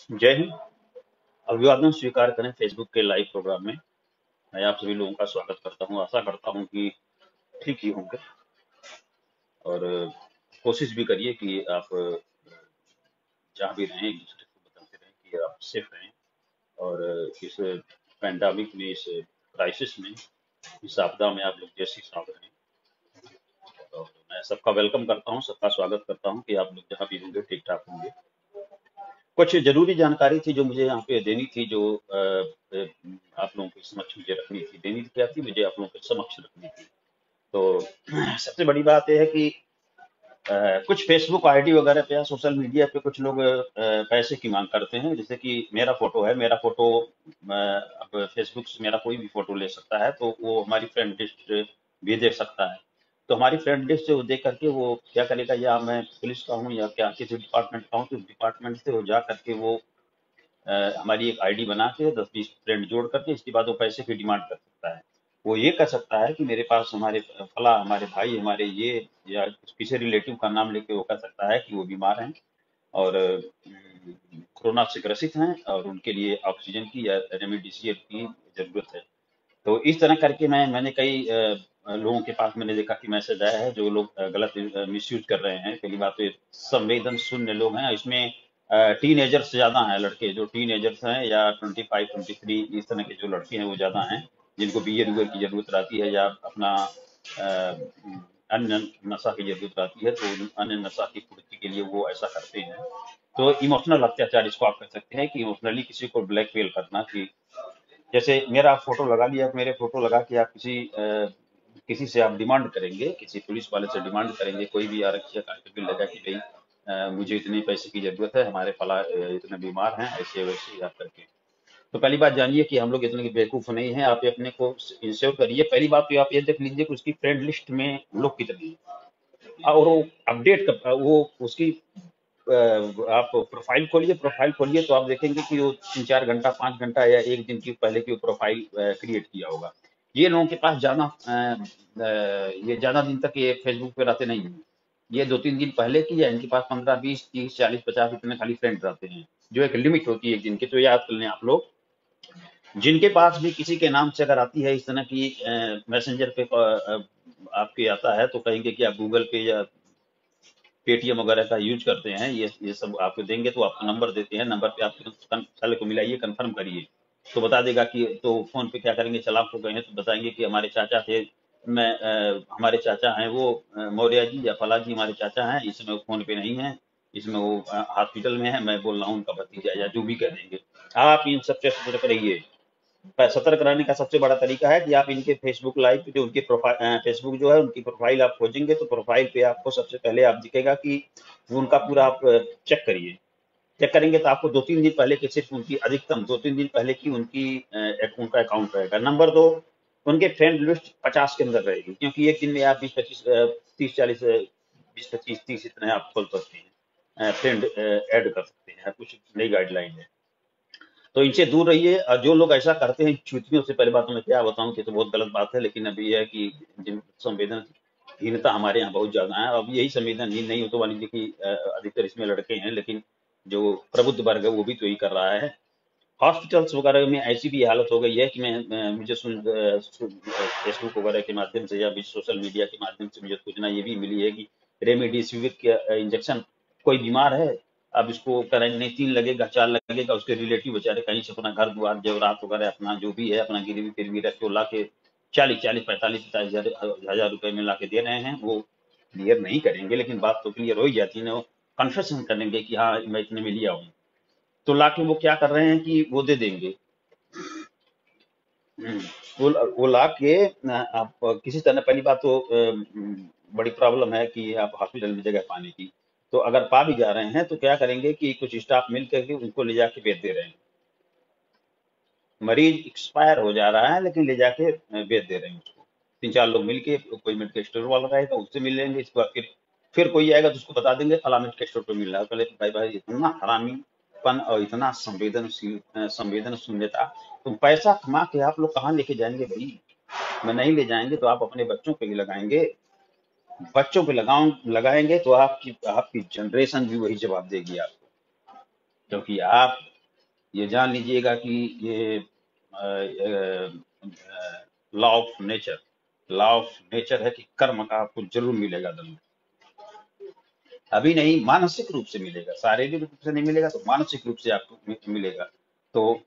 जय हिंद। अभिवादन स्वीकार करें फेसबुक के लाइव प्रोग्राम में। मैं आप सभी लोगों का स्वागत करता हूं। आशा करता हूं कि ठीक ही होंगे और कोशिश भी करिए कि आप जहाँ भी रहें एक दूसरे को बताते रहें कि आप सेफ रहें और इस पैंडामिक में, इस क्राइसिस में, इस आपदा में आप लोग जैसे साथ रहें। और मैं सबका वेलकम करता हूँ, सबका स्वागत करता हूँ कि आप लोग जहाँ भी होंगे ठीक ठाक होंगे। कुछ जरूरी जानकारी थी जो मुझे यहाँ पे देनी थी, जो आप लोगों के समक्ष मुझे रखनी थी। देनी थी क्या थी, मुझे आप लोगों के समक्ष रखनी थी। तो सबसे बड़ी बात यह है कि कुछ फेसबुक आईडी वगैरह पे या सोशल मीडिया पे कुछ लोग पैसे की मांग करते हैं। जैसे कि मेरा फोटो है, मेरा फोटो अब फेसबुक से मेरा कोई भी फोटो ले सकता है, तो वो हमारी फ्रेंड लिस्ट भी देख सकता है। तो हमारी फ्रेंड लिस्ट से वो देख करके वो क्या करेगा, या मैं पुलिस का हूँ या क्या किसी डिपार्टमेंट का हूँ, तो डिपार्टमेंट से वो जा करके वो हमारी एक आईडी बना के 10-20 फ्रेंड जोड़ करके इसके बाद वो पैसे की डिमांड कर सकता है। वो ये कर सकता है कि मेरे पास हमारे फला, हमारे भाई, हमारे ये, या किसी रिलेटिव का नाम लेके वो कह सकता है कि वो बीमार हैं और कोरोना से ग्रसित हैं और उनके लिए ऑक्सीजन की या रेमडेसिविर की जरूरत है। तो इस तरह करके मैंने कई लोगों के पास मैंने देखा कि मैसेज आया है, जो लोग गलत मिसयूज कर रहे हैं। पहली बात तो ये संवेदन शून्य लोग हैं इसमें। टीनेजर्स ज्यादा हैं, लड़के जो टीनेजर्स हैं या 25-23 इस तरह के जो लड़के हैं वो ज्यादा हैं, जिनको बियर वियर की जरूरत रहती है या अपना अन्य नशा की जरूरत रहती है, तो अन्य नशा की पूर्ति के लिए वो ऐसा करते हैं। तो इमोशनल अत्याचार इसको आप कह सकते हैं, कि इमोशनली किसी को ब्लैकमेल करना। कि जैसे मेरा फोटो लगा लिया, मेरे फोटो लगा के आप किसी से आप डिमांड करेंगे, किसी पुलिस वाले से डिमांड करेंगे, कोई भी आरक्षी या कांस्टेबल लगा कि भाई मुझे इतने पैसे की जरूरत है, हमारे फला इतने बीमार हैं, ऐसे वैसे आप करके। तो पहली बात जानिए कि हम लोग इतने बेवकूफ नहीं हैं। आप अपने को इंश्योर करिए। पहली बात तो आप ये देख लीजिए कि उसकी फ्रेंड लिस्ट में लोग कितने हैं और वो अपडेट कर वो उसकी आप प्रोफाइल खोलिए तो आप देखेंगे कि वो 3-4 घंटा, 5 घंटा या एक दिन की पहले की प्रोफाइल क्रिएट किया होगा। ये लोगों के पास ये ज्यादा दिन तक ये फेसबुक पे रहते नहीं हैं। ये 2-3 दिन पहले की, या इनके पास 15-20-30-40-50 इतने खाली फ्रेंड रहते हैं, जो एक लिमिट होती है एक दिन की। तो याद कर लें आप लोग, जिनके पास भी किसी के नाम से अगर आती है इस तरह की मैसेंजर पे आपके आता है, तो कहेंगे कि आप गूगल पे या पेटीएम वगैरह का यूज करते हैं, ये सब आपको देंगे तो आपको नंबर देते हैं। नंबर पे आप साले को मिलाइए, कंफर्म करिए, तो बता देगा कि, तो फोन पे क्या करेंगे, चालाक हो गए हैं तो बताएंगे कि हमारे चाचा थे, हमारे चाचा हैं वो मौर्य जी या फला जी हमारे चाचा हैं, इसमें वो फोन पे नहीं है, इसमें वो हॉस्पिटल में है, मैं बोल रहा हूँ उनका भतीजा, या जो भी कह देंगे। आप इन सबसे सतर्क रहिए। सतर्क रहने का सबसे बड़ा तरीका है कि आप इनके फेसबुक लाइव पे, जो उनके प्रोफाइल फेसबुक जो है उनकी प्रोफाइल आप खोजेंगे, तो प्रोफाइल पे आपको सबसे पहले आप दिखेगा कि उनका पूरा आप चेक करिए। चेक करेंगे तो आपको 2-3 दिन पहले की, सिर्फ उनकी अधिकतम 2-3 दिन पहले की उनका अकाउंट रहेगा। नंबर 2, उनके फ्रेंड लिस्ट 50 के अंदर रहेगी, क्योंकि एक दिन में आप 20-25 30-40 20-25-30 इतने आप खोल सकते हैं, फ्रेंड ऐड कर सकते हैं। कुछ नई गाइडलाइन है, तो इनसे दूर रहिए। और जो लोग ऐसा करते हैं चूतियों से, पहले बात तो मैं क्या बताऊं कि तो बहुत गलत बात है, लेकिन अभी यह है कि जिन संवेदनहीनता हमारे यहाँ बहुत ज्यादा है। अब यही संवेदनहीन नहीं हो तो मान लीजिए कि अधिकतर इसमें लड़के हैं, लेकिन जो प्रबुद्ध वर्ग है वो भी तो यही कर रहा है। हॉस्पिटल्स वगैरह में ऐसी भी हालत हो गई है कि मुझे फेसबुक वगैरह के माध्यम से या भी सोशल मीडिया के माध्यम से मुझे सूचना ये भी मिली है कि रेमडेसिविर के इंजेक्शन, कोई बीमार है, अब इसको क्वारंटीन लगेगा, 4 लगेगा, उसके रिलेटिव बेचारे कहीं से अपना घर द्वार जेवरात वगैरह अपना जो भी है अपना गिरवी फिरवी रख के ला के 40-45-50 रुपए में ला के दे रहे हैं। वो क्लियर नहीं करेंगे, लेकिन बात तो क्लियर हो ही जाती है ना। वो कन्फेशन करेंगे कि हाँ मैं इतने में लिया हूँ, तो लाके वो क्या कर रहे हैं कि वो दे देंगे। हम्म, वो ला के आप किसी तरह, पहली बात तो बड़ी प्रॉब्लम है कि आप हॉस्पिटल में जगह पाने की। तो अगर पा भी जा रहे हैं तो क्या करेंगे कि कुछ स्टाफ मिल करके उनको ले जाके बेच दे रहे हैं। मरीज एक्सपायर हो जा रहा है लेकिन ले जाके बेच दे रहे हैं उसको। 3-4 लोग मिलके, कोई मेडिकल स्टोर वाला रहेगा उससे मिल लेंगे, इसके बाद फिर कोई आएगा तो उसको बता देंगे फला मेडिकल स्टोर पे मिल रहा है। पहले भाई भाई इतना हरामीपन और इतना संवेदन शून्यता। तुम पैसा कमा के आप लोग कहाँ लेके जाएंगे भाई? मैं नहीं ले जाएंगे तो आप अपने बच्चों पे ही लगाएंगे। बच्चों पे लगाएंगे तो आपकी आपकी जनरेशन भी वही जवाब देगी आपको, क्योंकि आप ये जान लीजिएगा कि ये लॉ ऑफ नेचर है कि कर्म का आपको जरूर मिलेगा दंड। अभी नहीं, मानसिक रूप से मिलेगा, शारीरिक रूप से नहीं मिलेगा तो मानसिक रूप से आपको मिलेगा। तो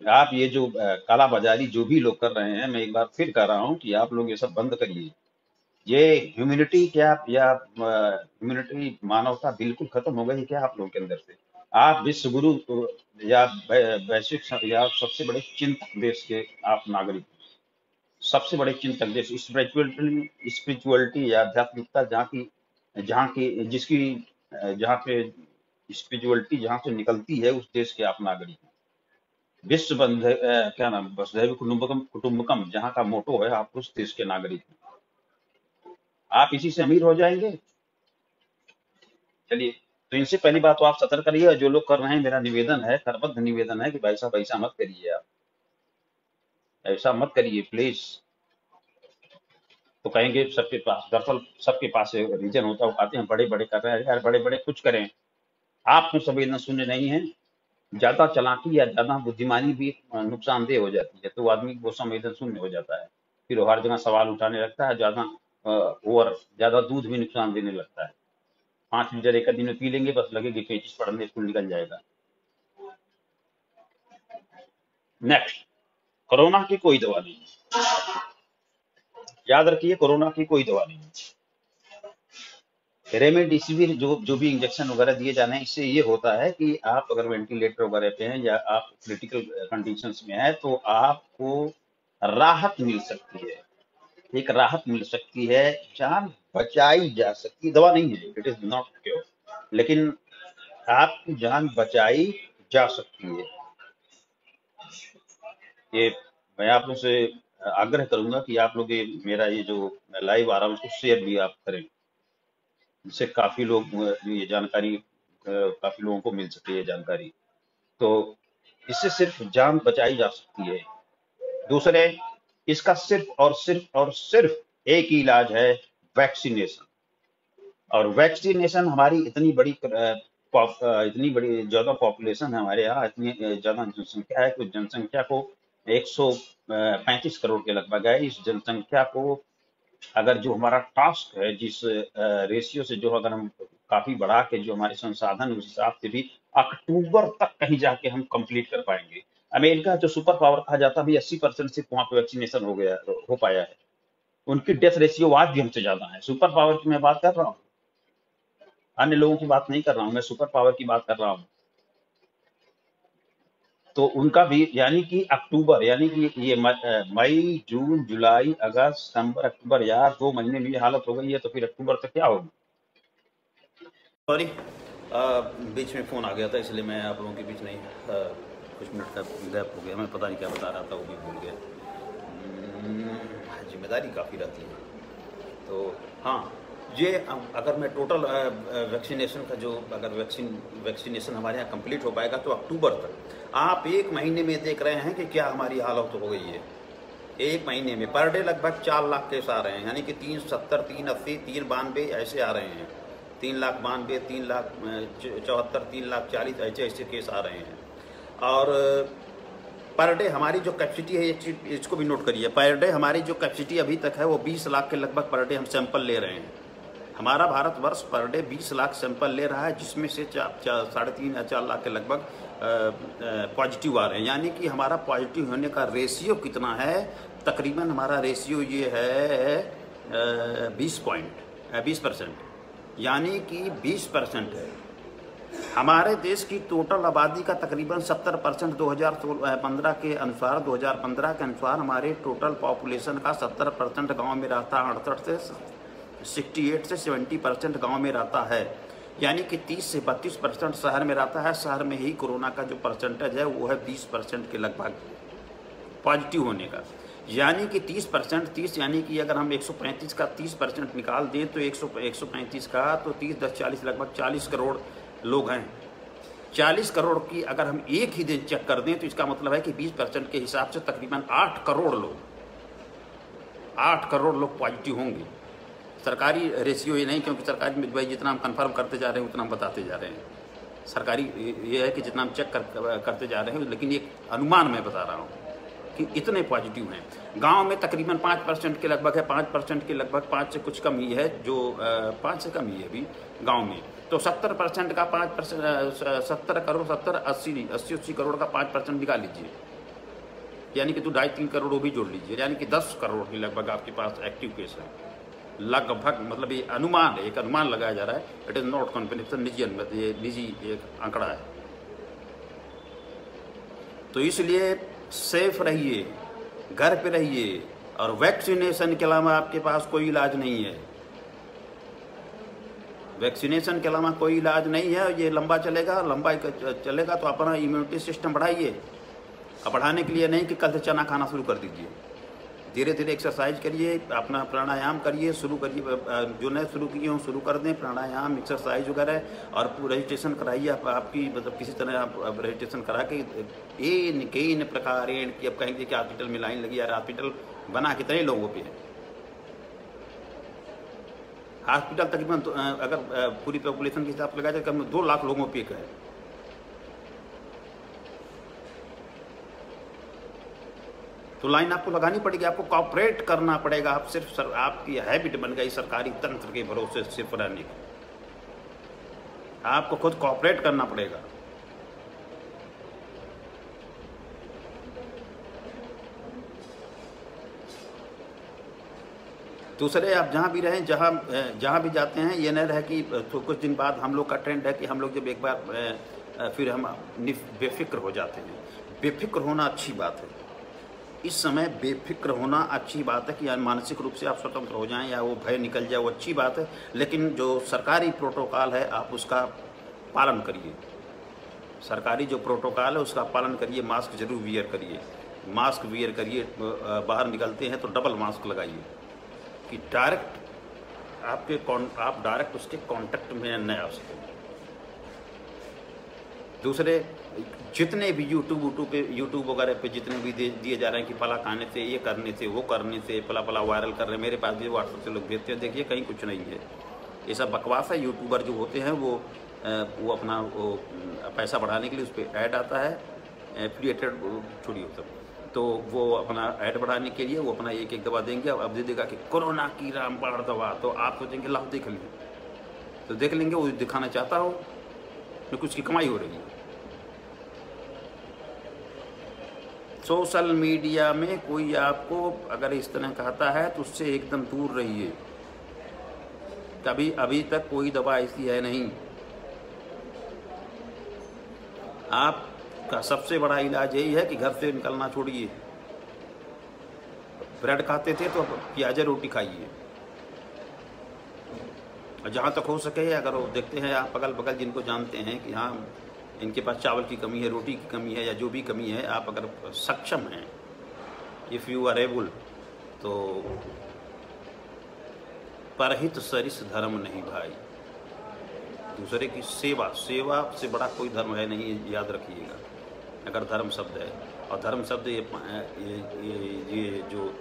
आप ये जो काला बाजारी जो भी लोग कर रहे हैं, मैं एक बार फिर कह रहा हूँ कि आप लोग ये सब बंद करिए। ये ह्यूमैनिटी क्या या ह्यूमैनिटी मानवता बिल्कुल खत्म हो गई क्या आप लोगों के अंदर से? आप विश्व गुरु या वैश्विक या सबसे बड़े चिंतक देश के आप नागरिक, सबसे बड़े चिंतक देश, स्पिरिचुअलिटी या आध्यात्मिकता जहाँ की जिसकी जहाँ पे स्पिरिचुअलिटी जहाँ से निकलती है, उस देश के आप नागरिक हैं। विश्व क्या नाम, वसुधैव कुटुम्बकम जहाँ का मोटो है, आप उस देश के नागरिक हैं। आप इसी से अमीर हो जाएंगे। चलिए, तो इनसे पहली बात तो आप सतर्क करिए। जो लोग कर रहे हैं, मेरा निवेदन है, करबद्ध निवेदन है कि भाई साहब ऐसा मत करिए, आप ऐसा मत करिए प्लीज। तो कहेंगे सबके पास, दरअसल सबके पास रीजन होता है, वो कहते हैं बड़े बड़े कर रहे हैं। यार बड़े बड़े कुछ करें, आप तो संवेदना शून्य नहीं है। ज्यादा चालाकी या ज्यादा बुद्धिमानी भी नुकसानदेह हो जाती है, तो आदमी वो संवेदन शून्य हो जाता है, फिर वो हर जगह सवाल उठाने लगता है। ज्यादा दूध भी नुकसान देने लगता है। 5 लीटर एक दिन में पी लेंगे, बस लगेगी पेचिस पड़ने, स्कूल निकल जाएगा। नेक्स्ट, कोरोना की कोई दवा नहीं, याद रखिए, कोरोना की कोई दवा नहीं। रेमडेसिविर जो भी इंजेक्शन वगैरह दिए जाने हैं, इससे ये होता है कि आप अगर वेंटिलेटर वगैरह पे हैं या आप क्रिटिकल कंडीशंस में हैं, तो आपको राहत मिल सकती है, एक राहत मिल सकती है, जान बचाई जा सकती है। दवा नहीं है, इट इज नॉट क्योर, लेकिन आपकी जान बचाई जा सकती है। ये मैं आप लोग से आग्रह करूंगा कि आप लोग ये मेरा ये जो लाइव आ रहा है उसको शेयर भी आप करें, जिससे काफी लोग ये जानकारी काफी लोगों को मिल सके ये जानकारी। तो इससे सिर्फ जान बचाई जा सकती है। दूसरे, इसका सिर्फ एक ही इलाज है, वैक्सीनेशन। और वैक्सीनेशन हमारी इतनी बड़ी ज्यादा पॉपुलेशन है हमारे यहाँ, इतनी ज्यादा जनसंख्या है कि जनसंख्या को 135 करोड़ के लगभग है। इस जनसंख्या को अगर जो हमारा टास्क है, जिस रेशियो से, जो अगर हम काफी बढ़ा के जो हमारे संसाधन उस हिसाब से भी अक्टूबर तक कहीं जाके हम कंप्लीट कर पाएंगे। अमेरिका जो सुपर पावर कहा जाता है, 80% सिर्फ वहां पे वैक्सीनेशन हो पाया है। उनकी डेथ रेशियो आज भी हमसे ज्यादा है। सुपर पावर की मैं बात कर रहा हूँ, अन्य लोगों की बात नहीं कर रहा हूँ, मैं सुपर पावर की बात कर रहा हूँ। तो उनका भी, यानी कि अक्टूबर, यानी कि ये मई जून जुलाई अगस्त सितंबर अक्टूबर, यार 2 महीने में ये हालत हो गई है, तो फिर अक्टूबर तक क्या होगी? सॉरी, बीच में फोन आ गया था, इसलिए मैं आप लोगों के बीच नहीं, कुछ मिनट का गैप हो गया। मैं पता नहीं क्या बता रहा था, वो भी भूल गया। जिम्मेदारी काफ़ी रहती है। तो हाँ, ये अगर मैं टोटल वैक्सीनेशन का जो, अगर वैक्सीनेशन हमारे यहाँ कंप्लीट हो पाएगा तो अक्टूबर तक, आप 1 महीने में देख रहे हैं कि क्या हमारी हालत हो गई है। 1 महीने में पर डे लगभग 4 लाख केस आ रहे हैं, यानी कि 370, 380, 392 ऐसे आ रहे हैं। 3,92,000, 3,74,000, 3,40,000 ऐसे केस आ रहे हैं। और पर डे हमारी जो कैपेसिटी है, इसको भी नोट करिए, पर डे हमारी जो कैपेसिटी अभी तक है वो 20 लाख के लगभग पर डे हम सैंपल ले रहे हैं। हमारा Bharatvarsh per day 20 lakh sample ले रहा है, जिसमें से 3.5 या 4 लाख के लगभग पॉजिटिव आ रहे हैं। यानी कि हमारा पॉजिटिव होने का रेशियो कितना है? तकरीबन हमारा रेशियो ये है 20%, यानी कि 20% है। हमारे देश की टोटल आबादी का तकरीबन 70% 2015 के अनुसार, 2015 के अनुसार हमारे टोटल पॉपुलेशन का 70% गाँव में रहता है, 68 से 70% गाँव में रहता है। यानी कि 30 से 32% शहर में रहता है। शहर में ही कोरोना का जो परसेंटेज है वो है 20% के लगभग पॉजिटिव होने का। यानी कि 30%, यानी कि अगर हम 135 का 30% निकाल दें तो 135 का तो 30 10 40 लगभग 40 करोड़ लोग हैं। 40 करोड़ की अगर हम एक ही दिन चेक कर दें तो इसका मतलब है कि 20% के हिसाब से तकरीबन 8 करोड़ लोग पॉजिटिव होंगे। सरकारी रेशियो ये नहीं, क्योंकि सरकारी में भाई जितना हम कंफर्म करते जा रहे हैं उतना हम बताते जा रहे हैं। सरकारी ये है कि जितना हम चेक करते जा रहे हैं, लेकिन ये अनुमान मैं बता रहा हूँ कि इतने पॉजिटिव हैं। गांव में तकरीबन 5% के लगभग है, 5% के लगभग, 5 से कुछ कम ही है, जो 5 से कम ही है अभी गांव में। तो 70% का 5%, 70 करोड़, 80 करोड़ का 5% निकाल लीजिए, यानी कि 2-2.5-3 करोड़ वो भी जोड़ लीजिए, यानी कि 10 करोड़ के लगभग आपके पास एक्टिव केस है लगभग। मतलब ये अनुमान है, एक अनुमान लगाया जा रहा है, इट इज़ नॉट कन्फर्मेशन, ये निजी एक आंकड़ा है। तो इसलिए सेफ रहिए, घर पे रहिए, और वैक्सीनेशन के अलावा आपके पास कोई इलाज नहीं है। वैक्सीनेशन के अलावा कोई इलाज नहीं है। ये लंबा चलेगा तो अपना इम्यूनिटी सिस्टम बढ़ाइए। अब बढ़ाने के लिए नहीं कि कल से चना खाना शुरू कर दीजिए, धीरे धीरे एक्सरसाइज करिए, अपना प्राणायाम करिए, शुरू करिए, जो नए शुरू किए हों शुरू कर दें, प्राणायाम, एक्सरसाइज वगैरह, और रजिस्ट्रेशन कराइए आपकी, मतलब किसी तरह आप रजिस्ट्रेशन करा के कई प्रकार की। अब कहेंगे कि हॉस्पिटल में लाइन लगी, यार हॉस्पिटल बना कितने लोगों पे है? हॉस्पिटल तकरीबन अगर पूरी पॉपुलेशन के हिसाब से लगाया जाए कम 2 लाख लोगों पे है। तो लाइन आपको लगानी पड़ेगी, आपको कॉपरेट करना पड़ेगा। आप सिर्फ आपकी हैबिट बन गई सरकारी तंत्र के भरोसे सिर्फ रहने की, आपको खुद कॉपरेट करना पड़ेगा। दूसरे, आप जहाँ भी रहें, जहाँ भी जाते हैं, ये न रहे कि तो कुछ दिन बाद हम लोग का ट्रेंड है कि हम लोग जब एक बार फिर हम बेफिक्र हो जाते हैं। बेफिक्र होना अच्छी बात है। इस समय बेफिक्र होना अच्छी बात है कि मानसिक रूप से आप स्वतंत्र हो जाएं या वो भय निकल जाए, वो अच्छी बात है। लेकिन जो सरकारी प्रोटोकॉल है आप उसका पालन करिए। सरकारी जो प्रोटोकॉल है उसका पालन करिए। मास्क जरूर वियर करिए, मास्क वियर करिए। बाहर निकलते हैं तो डबल मास्क लगाइए कि डायरेक्ट आप डायरेक्ट उसके कांटेक्ट में न आ सकें। दूसरे, जितने भी यूट्यूब वगैरह पे जितने भी दिए जा रहे हैं कि फला खाने से, ये करने से, वो करने से, फला वायरल कर रहे हैं, मेरे पास भी व्हाट्सएप से लोग भेजते हैं, देखिए कहीं कुछ नहीं है, ये सब बकवास है। यूट्यूबर जो होते हैं वो अपना पैसा बढ़ाने के लिए उस पर ऐड आता है, एफिलिएटेड छोड़िए सब, तो वो अपना ऐड बढ़ाने के लिए वो अपना एक दवा देंगे। अब दे देगा कि कोरोना की रामबाण दवा, तो आप सोचेंगे लाओ देख लेंगे, तो देख लेंगे। वो दिखाना चाहता हो तो कुछ की कमाई हो रही है। सोशल मीडिया में कोई आपको अगर इस तरह कहता है तो उससे एकदम दूर रहिए। अभी तक कोई दवा ऐसी है नहीं। आपका सबसे बड़ा इलाज यही है कि घर से निकलना छोड़िए। ब्रेड खाते थे तो प्याज रोटी खाइए। जहाँ तक हो सके, अगर वो देखते हैं आप अगल बगल जिनको जानते हैं कि हाँ इनके पास चावल की कमी है, रोटी की कमी है, या जो भी कमी है, आप अगर सक्षम हैं, इफ़ यू आर एबल, तो परहित सरिस धर्म नहीं भाई। दूसरे की सेवा से बड़ा कोई धर्म है नहीं, याद रखिएगा। अगर धर्म शब्द है, और धर्म शब्द ये जो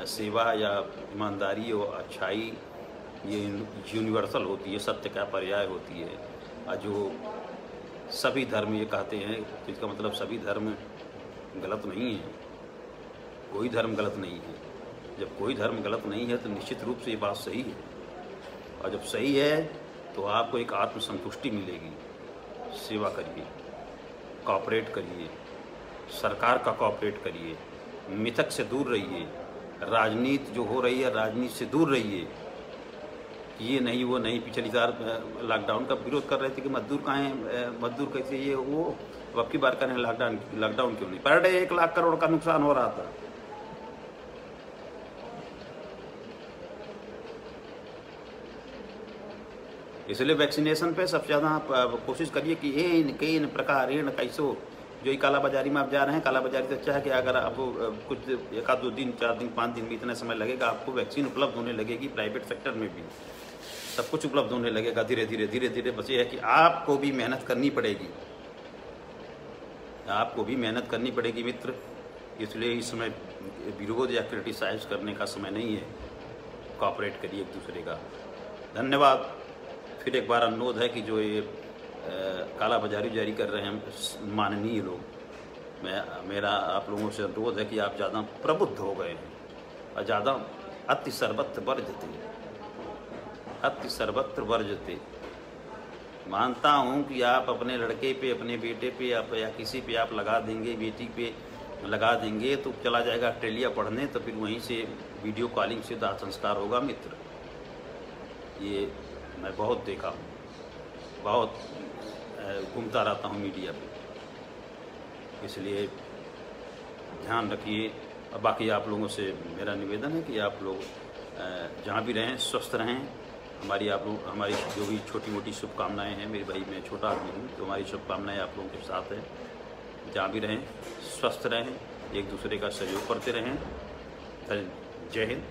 सेवा या ईमानदारी और अच्छाई, ये यूनिवर्सल होती है, सत्य का पर्याय होती है। और जो सभी धर्म ये कहते हैं, तो इसका मतलब सभी धर्म गलत नहीं है। कोई धर्म गलत नहीं है। जब कोई धर्म गलत नहीं है तो निश्चित रूप से ये बात सही है। और जब सही है तो आपको एक आत्मसंतुष्टि मिलेगी। सेवा करिए, कॉपरेट करिए, सरकार का कॉपरेट करिए, मिथक से दूर रहिए, राजनीति जो हो रही है राजनीति से दूर रहिए। ये नहीं वो नहीं, पिछली बार लॉकडाउन का विरोध कर रहे थे कि मजदूर कहाँ हैं, मजदूर कैसे, ये वो। अब की बार करें लॉकडाउन क्यों नहीं? पर डे 1 लाख करोड़ का नुकसान हो रहा था। इसलिए वैक्सीनेशन पे सबसे ज़्यादा आप कोशिश करिए कि कई प्रकार कैसो जो काला बाजारी में आप जा रहे हैं। काला बाजारी से अच्छा है कि अगर आपको कुछ 1-2 दिन, 4 दिन, 5 दिन में इतना समय लगेगा, आपको वैक्सीन उपलब्ध होने लगेगी। प्राइवेट सेक्टर में भी सब कुछ उपलब्ध होने लगेगा धीरे धीरे। बस ये है कि आपको भी मेहनत करनी पड़ेगी, आपको भी मेहनत करनी पड़ेगी मित्र। इसलिए इस समय विरोध या क्रिटिसाइज करने का समय नहीं है। कॉपरेट करिए एक दूसरे का। धन्यवाद। फिर एक बार अनुरोध है कि जो ये काला बाजारी जारी कर रहे हैं माननीय लोग। मेरा आप लोगों से अनुरोध है कि आप ज़्यादा प्रबुद्ध हो गए हैं और ज़्यादा अति सर्वत्र वर्जते, अति सर्वत्र वर्जते। मानता हूँ कि आप अपने लड़के पे, अपने बेटे पे या किसी पे आप लगा देंगे, बेटी पे लगा देंगे तो चला जाएगा ऑस्ट्रेलिया पढ़ने, तो फिर वहीं से वीडियो कॉलिंग से दाह संस्कार होगा मित्र। ये मैं बहुत देखा हूँ, बहुत घूमता रहता हूँ मीडिया पे, इसलिए ध्यान रखिए। और बाकी आप लोगों से मेरा निवेदन है कि आप लोग जहाँ भी रहें स्वस्थ रहें। हमारी जो भी छोटी मोटी शुभकामनाएं हैं, मेरे भाई मैं छोटा आदमी हूँ तो हमारी शुभकामनाएं आप लोगों के साथ है। जहाँ भी रहें स्वस्थ रहें, एक दूसरे का सहयोग करते रहें। जय हिंद,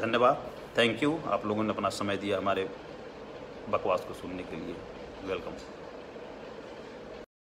धन्यवाद, थैंक यू। आप लोगों ने अपना समय दिया हमारे बकवास को सुनने के लिए। वेलकम।